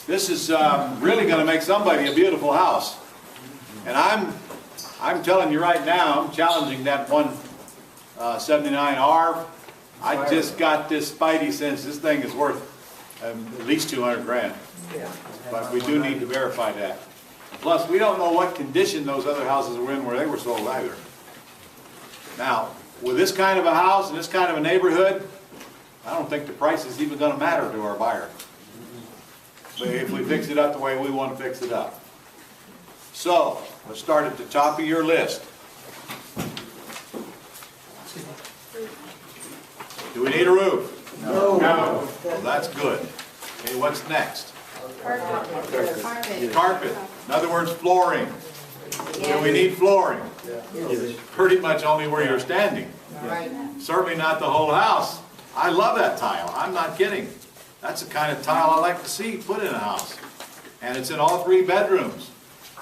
This is really going to make somebody a beautiful house. And I'm telling you right now, I'm challenging that 179R. I just got this spidey sense this thing is worth at least 200 grand. But we do need to verify that. Plus, we don't know what condition those other houses were in where they were sold either. Now, with this kind of a house and this kind of a neighborhood, I don't think the price is even going to matter to our buyer. But if we fix it up the way we want to fix it up. So, let's start at the top of your list. Do we need a roof? No. Well, that's good. Okay, what's next? Carpet. Carpet. In other words, flooring. Do we need flooring? Pretty much only where you're standing. Right. Certainly not the whole house. I love that tile. I'm not kidding. That's the kind of tile I like to see put in a house. And it's in all 3 bedrooms.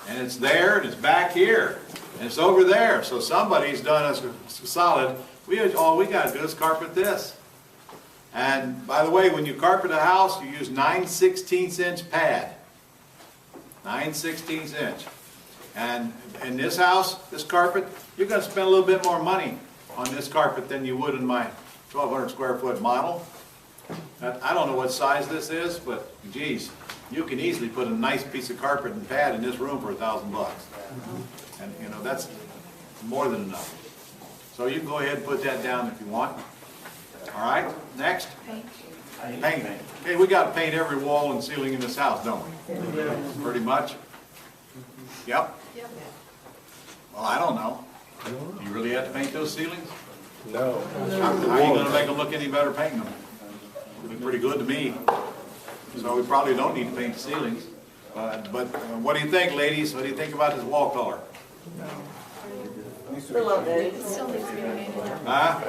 And it's there, and it's back here, and it's over there. So somebody's done us solid. All we got to do is carpet this. And by the way, when you carpet a house, you use 9/16" pad. 9/16". And in this house, this carpet, you're going to spend a little bit more money on this carpet than you would in my 1,200 square foot model. I don't know what size this is, but geez, you can easily put a nice piece of carpet and pad in this room for $1,000. And you know, that's more than enough. So you can go ahead and put that down if you want. All right, next. Paint. Okay, we got to paint every wall and ceiling in this house, don't we? Pretty much. Yep. Well, I don't know. Do you really have to paint those ceilings? No. How are you going to make them look any better painting them? Look pretty good to me. So we probably don't need to paint the ceilings. But what do you think, ladies? What do you think about this wall color? Still updated. Still needs to be painted. Huh?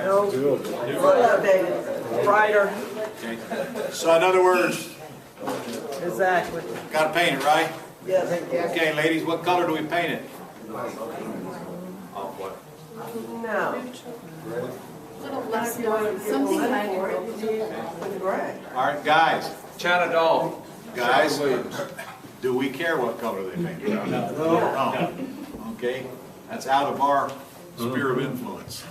No, still updated. Brighter. Okay. So in other words, Exactly. got to paint it, right? Yes. Okay, ladies, what color do we paint it? No. Little less dark, something kind of. Gray. All right, guys. China doll. Guys, do we care what color they paint it? No. Okay, that's out of our sphere of influence.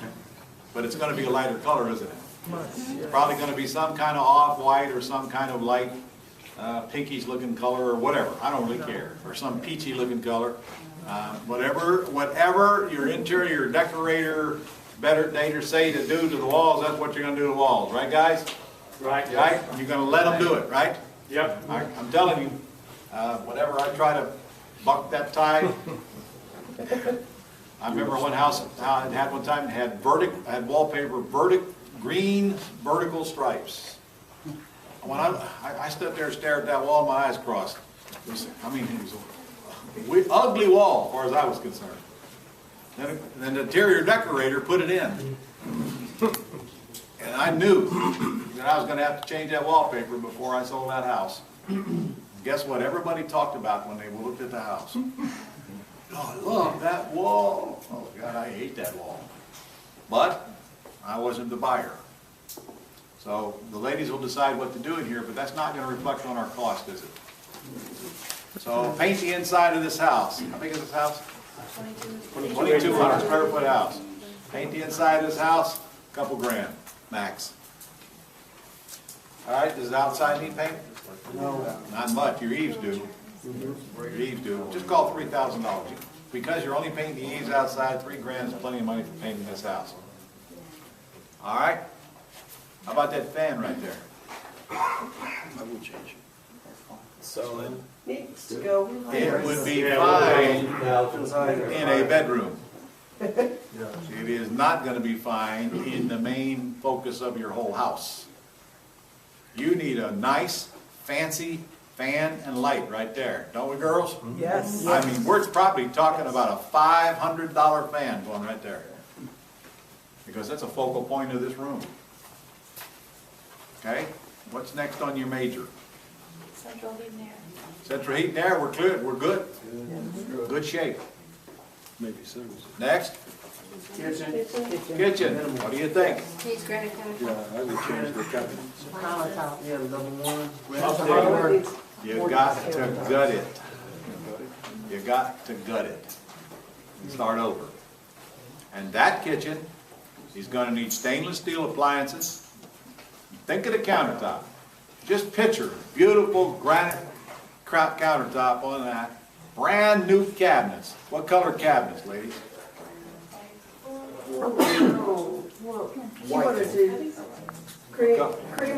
But it's going to be a lighter color, isn't it? It's probably going to be some kind of off-white or some kind of light pinkish looking color or whatever. I don't really care. Or some peachy looking color. Whatever your interior decorator, better dater say to do to the walls, that's what you're going to do to the walls. Right, guys? Right. Right? You're going to let them do it, right? Yep. I'm telling you, whenever I try to buck that tie, I remember one house I had one time had wallpaper green vertical stripes. When I stood there and stared at that wall, my eyes crossed. It was a ugly wall, as far as I was concerned. Then the interior decorator put it in, and I knew that I was going to have to change that wallpaper before I sold that house. Guess what? Everybody talked about when they looked at the house. Oh, I love that wall. Oh, God, I hate that wall. But I wasn't the buyer. So the ladies will decide what to do in here, but that's not going to reflect on our cost, is it? So paint the inside of this house. How big is this house? 2,200 square foot house. Paint the inside of this house, a couple grand, max. All right, does the outside need paint? No. Not much, your eaves do. Your eaves do. Just call $3,000. Because you're only painting the eaves outside, $3 grand is plenty of money for painting this house. All right? How about that fan right there? I will change it. Solid. Needs to go. It would be fine in a bedroom. It is not going to be fine in the main focus of your whole house. You need a nice, fancy fan and light right there. Don't we, girls? Yes. I mean, we're probably talking about a $500 fan going right there. Because that's a focal point of this room. Okay? What's next on your major? Central heat and air. Central heat and air, we're good. We're good. Good shape. Maybe so. Next, Kitchen. kitchen. What do you think? Needs granite countertop. I would change the cabinet. Countertop, yeah, number one. You got to gut it. You got to gut it. And start over. And that kitchen is gonna need stainless steel appliances. Think of the countertop. Just picture beautiful granite countertop on that. Brand new cabinets. What color cabinets, ladies? What is it? Cream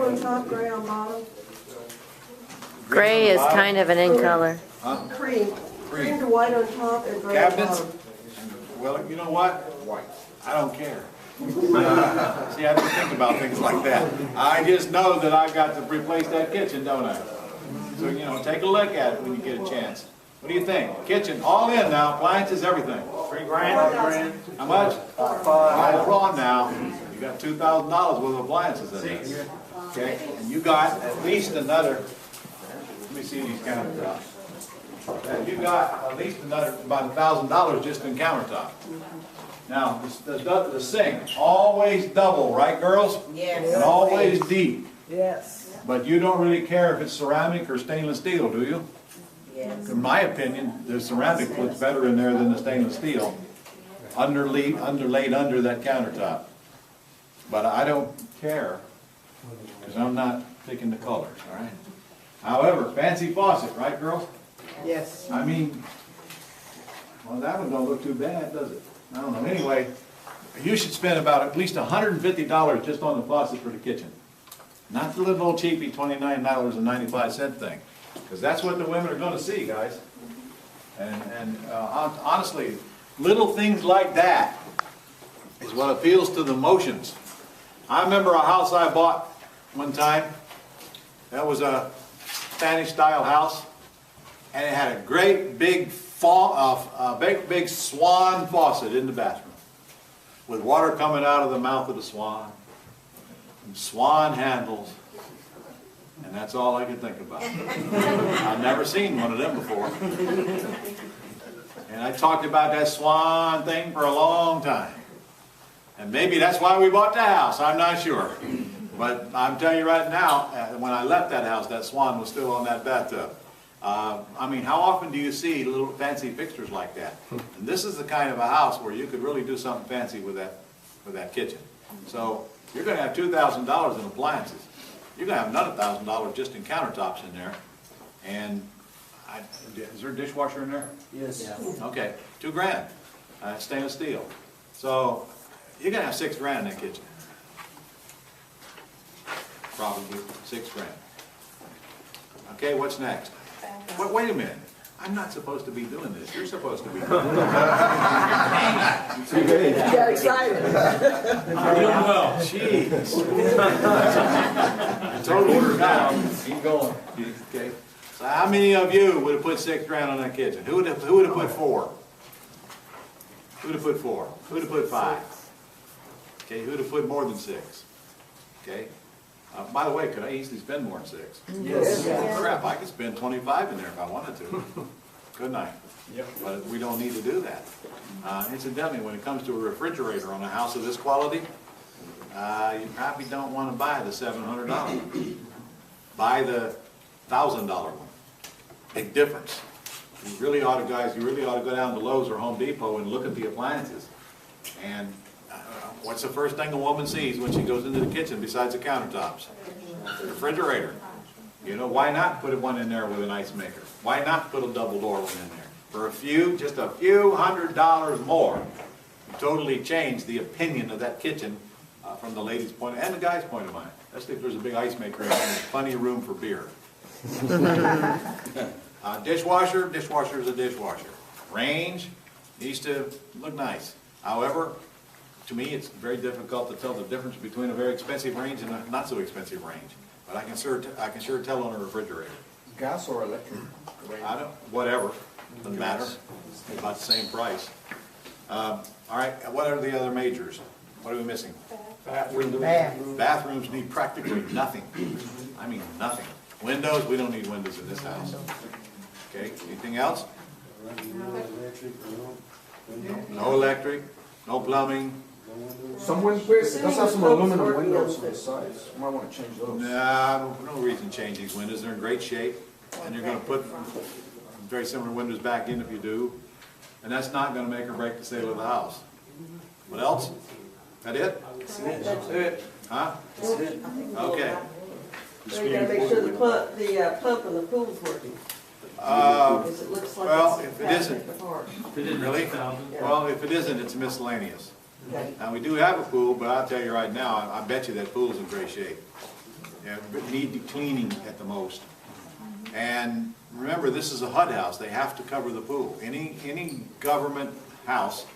on top, gray on bottom? Gray is kind of an in color. Huh? Cream to white on top and gray on Cabinets? bottom. Well, you know what? White. I don't care. See, I didn't think about things like that. I just know that I've got to replace that kitchen, don't I? So, you know, take a look at it when you get a chance. What do you think? Kitchen, all in now, appliances, everything. $3,000. How much? Hold on now. You got $2,000 worth of appliances in there. Okay, and you got at least another, let me see these countertops. You got at least another, about $1,000 just in countertop. Now, the sink, always double, right, girls? Yes. And always deep. Yes. But you don't really care if it's ceramic or stainless steel, do you? Yes. In my opinion, the ceramic looks better in there than the stainless steel, underlaid under that countertop. But I don't care, because I'm not picking the colors, all right? However, fancy faucet, right, girls? Yes. I mean, well, that one don't look too bad, does it? I don't know. Anyway, you should spend about at least $150 just on the faucet for the kitchen. Not the little old cheapy $29.95 thing. Because that's what the women are going to see, guys. And honestly, little things like that is what appeals to the emotions. I remember a house I bought one time. That was a Spanish-style house. And it had a great big big swan faucet in the bathroom with water coming out of the mouth of the swan and swan handles, and that's all I could think about. I've never seen one of them before, and I talked about that swan thing for a long time, and maybe that's why we bought the house, I'm not sure, but I'm telling you right now, when I left that house, that swan was still on that bathtub. I mean, how often do you see little fancy fixtures like that? And this is the kind of a house where you could really do something fancy with that kitchen. So you're going to have $2,000 in appliances. You're going to have another $1,000 just in countertops in there. And is there a dishwasher in there? Yes. Okay, $2,000, stainless steel. So you're going to have $6,000 in that kitchen. Probably $6,000. Okay, what's next? Wait a minute. I'm not supposed to be doing this. You're supposed to be doing this. You got excited. Well, jeez. Total order now. Keep going. Okay. So how many of you would have put $6,000 on that kitchen? Who would have put 4? Who would have put 4? Who would have put 5? Okay. Who would have put more than 6? Okay. By the way, could I easily spend more than 6? Yes. Crap, I could spend 25 in there if I wanted to. Couldn't I? Yep. But we don't need to do that. Incidentally, when it comes to a refrigerator on a house of this quality, you probably don't want to buy the $700. Buy the $1,000 one. Big difference. You really ought to, guys, you really ought to go down to Lowe's or Home Depot and look at the appliances. And what's the first thing a woman sees when she goes into the kitchen besides the countertops? The refrigerator. You know, why not put one in there with an ice maker? Why not put a double door one in there? For just a few $100 more, you totally change the opinion of that kitchen from the lady's point and the guy's point of mind. Especially if there's a big ice maker and there's plenty of room for beer. Dishwasher is a dishwasher. Range needs to look nice. However, to me, it's very difficult to tell the difference between a very expensive range and a not so expensive range. But I can sure tell on a refrigerator. Gas or electric? Whatever, doesn't matter. About the same price. All right, what are the other majors? What are we missing? Bathrooms need practically nothing. I mean nothing. Windows, we don't need windows in this house. Okay, anything else? No electric, no plumbing. Some windows, let's have some aluminum windows on the sides. Might wanna change those. Nah, no reason to change these windows, they're in great shape, and you're gonna put very similar windows back in if you do, and that's not gonna make or break the sale of the house. What else? That it? That's it. Huh? Okay. So you gotta make sure the pump and the pool's working, Uh, because it looks like well, it's if it isn't, apart. really? Well, if it isn't, it's miscellaneous. Okay. Now, we do have a pool, but I'll tell you right now, I bet you that pool's in great shape. Yeah, but need cleaning at the most. And remember, this is a HUD house, they have to cover the pool. Any government house,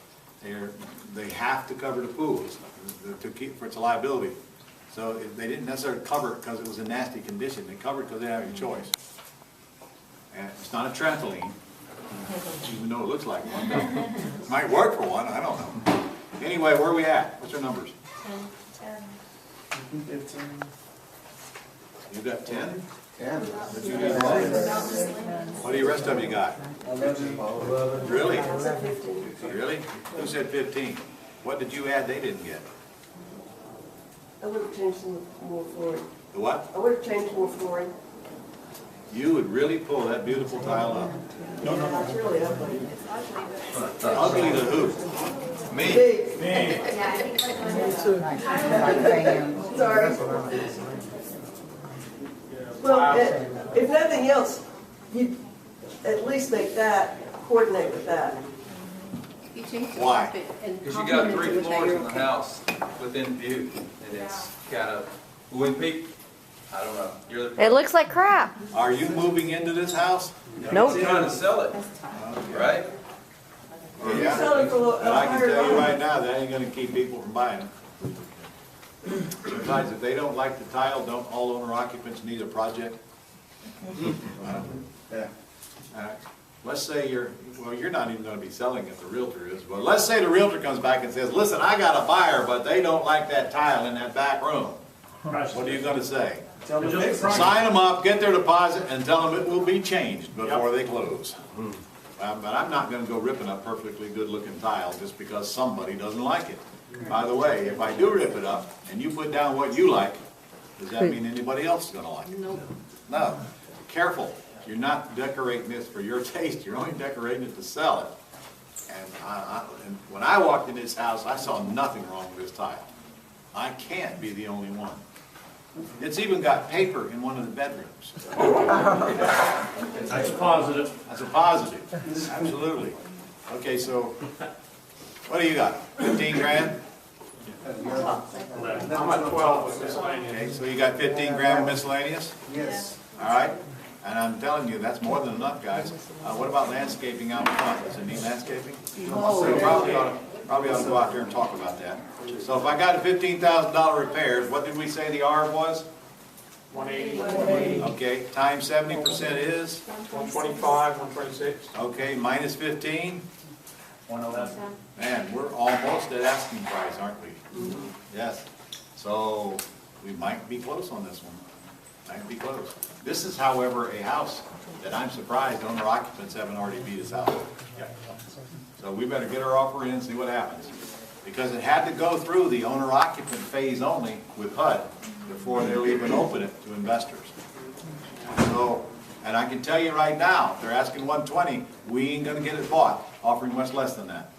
they have to cover the pools to keep, for its liability. So they didn't necessarily cover it because it was in nasty condition, they covered it because they didn't have any choice. And it's not a trampoline, even though it looks like one. Might work for one, I don't know. Anyway, where are we at? What's our numbers? 15. You got 10? 10. What do the rest of you got? 11. Really? Really? Who said 15? What did you add they didn't get? I would have changed some more flooring. The what? I would have changed more flooring. You would really pull that beautiful tile up. Yeah, it's really ugly. Ugly to who? Me. Big. Sorry. Well, if nothing else, you at least make that, coordinate with that. You change the Why? carpet and Because you got complement it 3 with that, floors you're in the okay. house within view, and it's kind of, when people, I don't know, you're It looks like crap. Are you moving into this house? Nope. trying to sell it, right? Or You're selling for And a I can higher tell you right value. now, that ain't gonna keep people from buying it. Besides, if they don't like the tile, don't all owner occupants need a project? Yeah. Let's say you're not even gonna be selling it, the realtor is, but let's say the realtor comes back and says, listen, I got a buyer, but they don't like that tile in that back room. What are you gonna say? Tell them to fix it. Sign them up, get their deposit, and tell them it will be changed before they close. But I'm not gonna go ripping up perfectly good-looking tile just because somebody doesn't like it. By the way, if I do rip it up, and you put down what you like, does that mean anybody else is gonna like it? Nope. No. Careful, you're not decorating this for your taste, you're only decorating it to sell it. And when I walked in this house, I saw nothing wrong with this tile. I can't be the only one. It's even got paper in one of the bedrooms. That's positive. That's a positive, absolutely. Okay, so, what do you got, 15 grand? I'm at 12 with miscellaneous. Okay, so you got 15 grand with miscellaneous? Yes. All right, and I'm telling you, that's more than enough, guys. What about landscaping out front? Does it need landscaping? So we probably ought to go out there and talk about that. So if I got a $15,000 repairs, what did we say the R was? 180, Okay, times 70% is? 125, 126, Okay, minus 15? 111. Man, we're almost at asking price, aren't we? Yes. So we might be close on this one. Might be close. This is, however, a house that I'm surprised owner occupants haven't already beat us out. So we better get our offer in and see what happens. Because it had to go through the owner occupant phase only with HUD before they'll even open it to investors. So, and I can tell you right now, if they're asking 120, we ain't gonna get it bought, offering much less than that.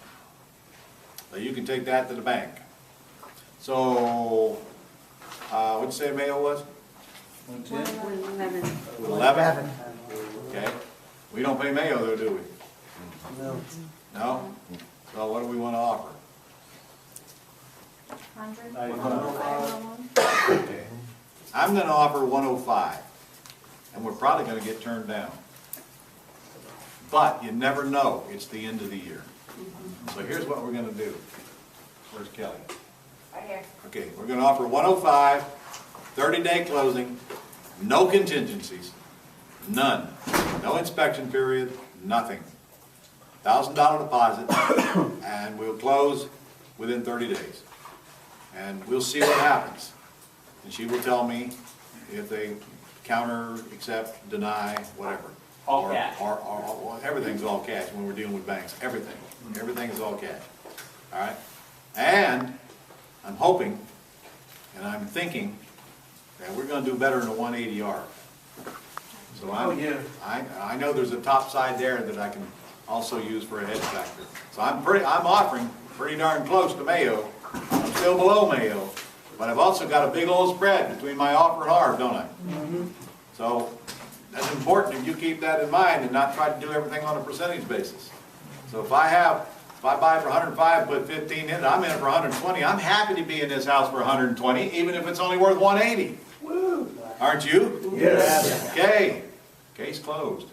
So you can take that to the bank. So, what'd you say Mayo was? 11? Okay. We don't pay Mayo though, do we? No. No? So what do we want to offer? 100. Okay. I'm going to offer 105, and we're probably going to get turned down. But you never know, it's the end of the year. So here's what we're going to do. Where's Kelly? Right here. Okay, we're going to offer 105, 30-day closing, no contingencies, none. No inspection period, nothing. $1,000 deposit, and we'll close within 30 days. And we'll see what happens. And she will tell me if they counter, accept, deny, whatever. All cash. Well, everything's all cash when we're dealing with banks, everything. Everything is all cash. All right? And I'm hoping, and I'm thinking, that we're gonna do better in the 180R. So I know there's a top side there that I can also use for a hedge factor. So I'm offering pretty darn close to Mayo. I'm still below Mayo, but I've also got a big old spread between my offer and ARB, don't I? So that's important if you keep that in mind and not try to do everything on a percentage basis. So if I buy for 105, put 15 in it, I'm in it for 120. I'm happy to be in this house for 120, even if it's only worth 180. Aren't you? Yes. Okay, case closed.